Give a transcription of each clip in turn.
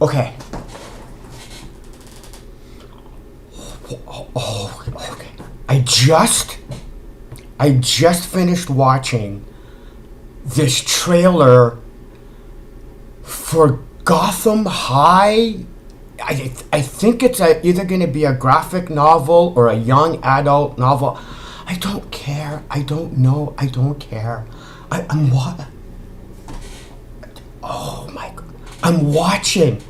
Okay. Oh, okay. I just finished watching this trailer for Gotham High. I think it's either going to be a graphic novel or a young adult novel. I don't care. I don't know. I don't care. I'm what? Oh my God. I'm watching.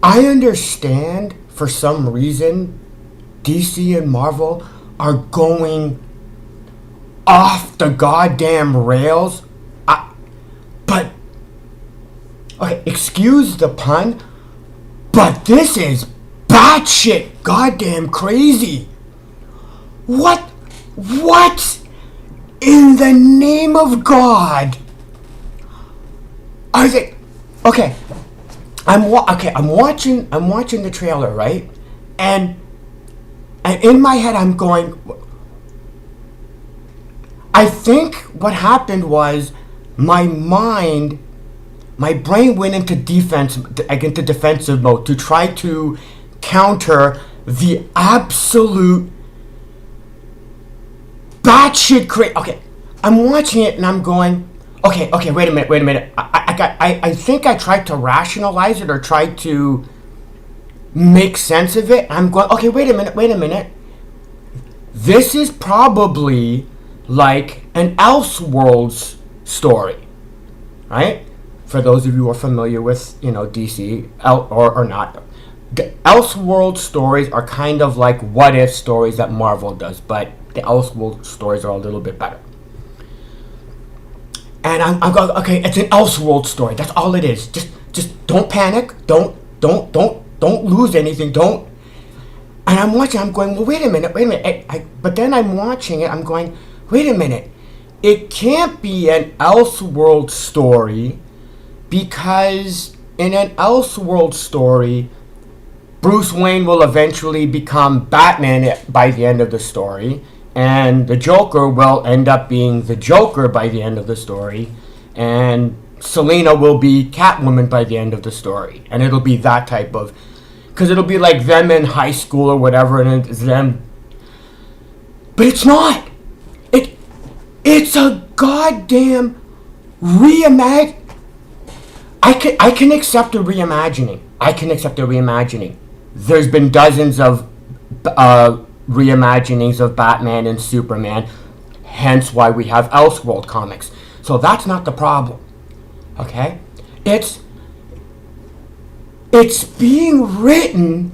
I understand for some reason DC and Marvel are going off the goddamn rails. But, okay, excuse the pun, but this is batshit goddamn crazy. What in the name of God are they? Okay, I'm watching the trailer, right? And in my head I'm going, I think what happened was my brain went into defensive mode to try to counter the absolute batshit crazy. Okay, I'm watching it and I'm going, okay, wait a minute. I think I tried to rationalize it or tried to make sense of it. I'm going, okay, wait a minute. This is probably like an Elseworlds story, right? For those of you who are familiar with, DC, or not. The Elseworlds stories are kind of like what-if stories that Marvel does, but the Elseworlds stories are a little bit better. And I'm going, okay, it's an Elseworlds story. That's all it is. Just don't panic. Don't lose anything. Don't. And I'm watching. I'm going, well, wait a minute. But then I'm watching it. I'm going, wait a minute. It can't be an Elseworlds story because in an Elseworlds story, Bruce Wayne will eventually become Batman by the end of the story, and the Joker will end up being the Joker by the end of the story, and Selina will be Catwoman by the end of the story, and it'll be that type of, because it'll be like them in high school or whatever, and it's them. But it's not. It's a goddamn reimagine. I can accept a reimagining. There's been dozens of reimaginings of Batman and Superman, hence why we have Elseworld comics. So that's not the problem. Okay? It's being written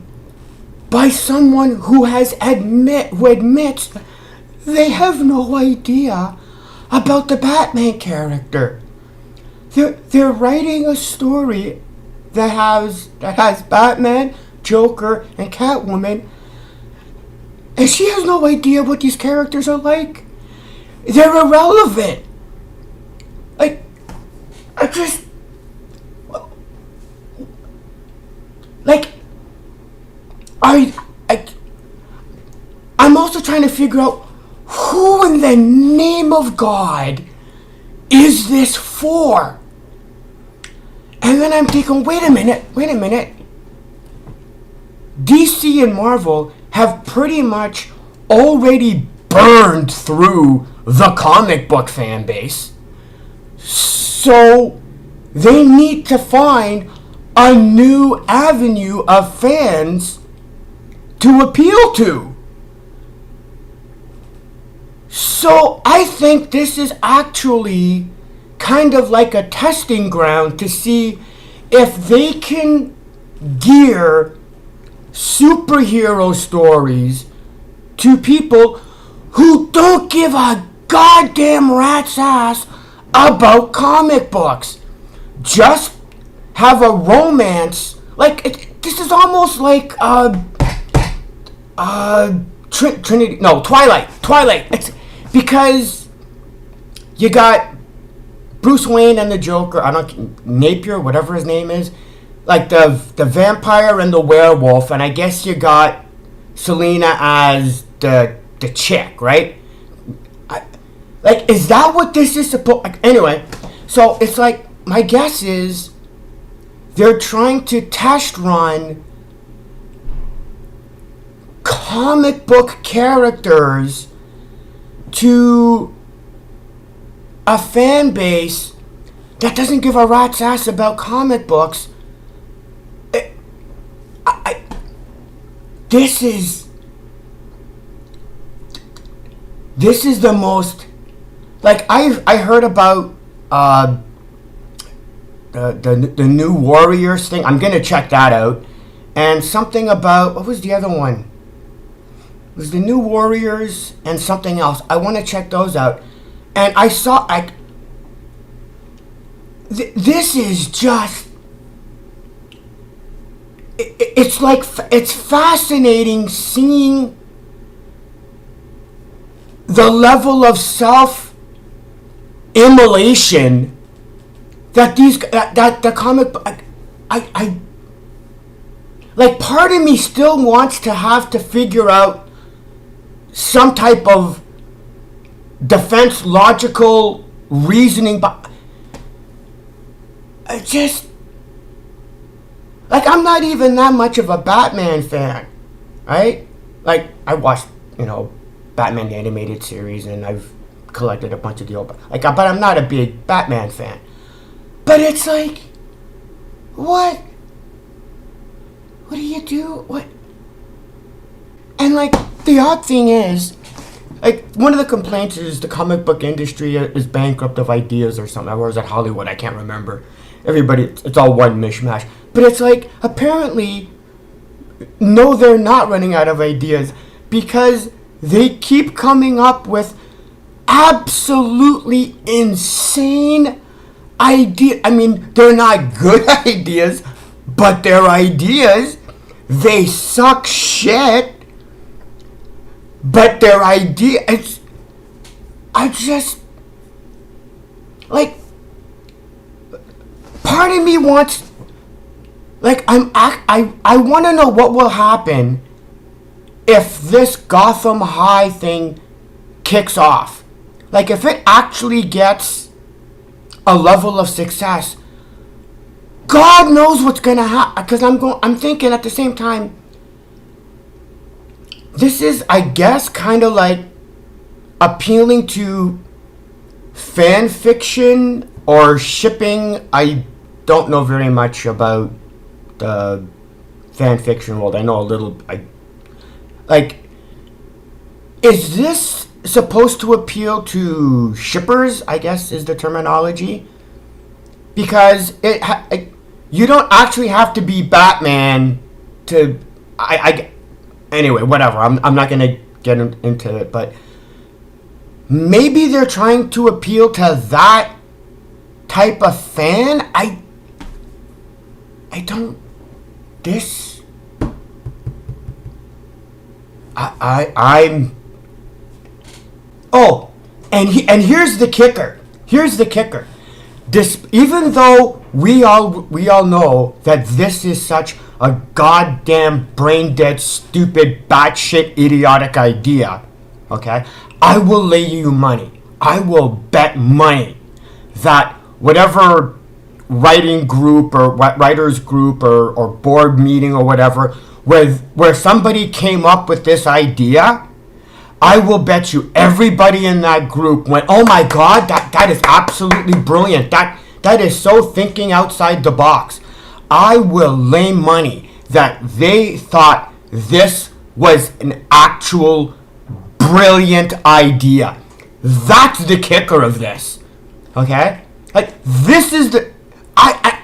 by someone who admits they have no idea about the Batman character. They're writing a story that has Batman, Joker, and Catwoman, and she has no idea what these characters are like. They're irrelevant. I'm also trying to figure out who in the name of God is this for? And then I'm thinking, wait a minute. DC and Marvel have pretty much already burned through the comic book fan base. So they need to find a new avenue of fans to appeal to. So I think this is actually kind of like a testing ground to see if they can gear superhero stories to people who don't give a goddamn rat's ass about comic books. Just have a romance. This is almost like Trinity. No, Twilight. It's because you got Bruce Wayne and the Joker. Napier, whatever his name is, like the vampire and the werewolf, and I guess you got Selina as the chick, right? Is that what this is supposed? Anyway, so it's like my guess is they're trying to test run comic book characters to a fan base that doesn't give a rat's ass about comic books. This is the most, like, I heard about the new Warriors thing. I'm gonna check that out. And something about, what was the other one? It was the new Warriors and something else. I want to check those out. And I saw, this is just, it's like, it's fascinating seeing the level of self-immolation that the comic book, I like, part of me still wants to have to figure out some type of defense, logical reasoning, but I just, like, I'm not even that much of a Batman fan, right? Like, I watched, Batman the animated series, and I've collected a bunch of the old, but I'm not a big Batman fan. But it's like, what do you do? What? And, like, the odd thing is, like, one of the complaints is the comic book industry is bankrupt of ideas or something. Or is it Hollywood? I can't remember. Everybody, it's all one mishmash. But it's like, apparently, no, they're not running out of ideas, because they keep coming up with absolutely insane ideas. I mean, they're not good ideas, but they're ideas. They suck shit, but their idea, I just, like, part of me wants, like, I want to know what will happen if this Gotham High thing kicks off. Like, if it actually gets a level of success, God knows what's gonna happen. Because I'm thinking at the same time, this is, I guess, kind of like appealing to fan fiction or shipping. I don't know very much about the fan fiction world. I know a little. Is this supposed to appeal to shippers, I guess is the terminology? Because you don't actually have to be Batman to, anyway, whatever. I'm not gonna get into it, but maybe they're trying to appeal to that type of fan. I don't. This. I'm. Oh, and here's the kicker. Even though we all know that this is such a goddamn brain dead, stupid, batshit, idiotic idea, okay? I will lay you money. I will bet money that whatever writing group or writers group or board meeting or whatever, where somebody came up with this idea, I will bet you everybody in that group went, oh my God, that is absolutely brilliant. That is so thinking outside the box. I will lay money that they thought this was an actual brilliant idea. That's the kicker of this. Okay? Like, this is the... I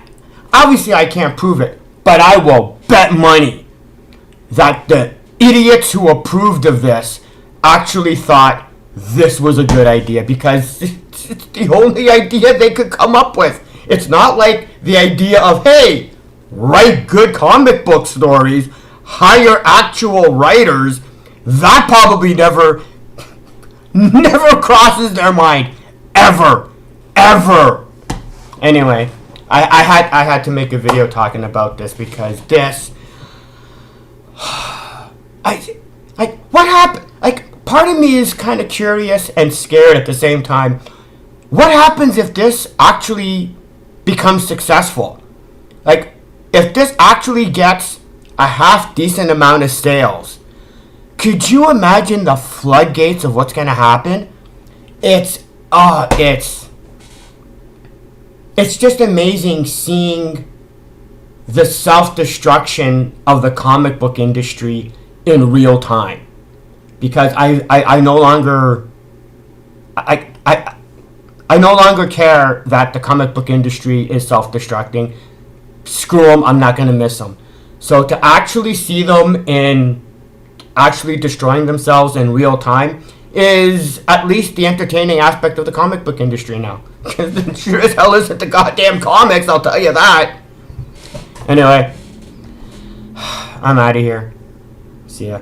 obviously I can't prove it, but I will bet money that the idiots who approved of this actually thought this was a good idea, because it's the only idea they could come up with. It's not like the idea of, hey, write good comic book stories, hire actual writers. That probably never crosses their mind. Ever. Anyway, I had to make a video talking about this, because this... what happened? Part of me is kind of curious and scared at the same time. What happens if this actually becomes successful? if this actually gets a half decent amount of sales, could you imagine the floodgates of what's gonna happen? It's just amazing seeing the self-destruction of the comic book industry in real time. Because I no longer I no longer care that the comic book industry is self-destructing. Screw them, I'm not gonna miss them. So to actually see them in actually destroying themselves in real time is at least the entertaining aspect of the comic book industry now. Because it sure as hell isn't the goddamn comics, I'll tell you that. Anyway, I'm out of here. See ya.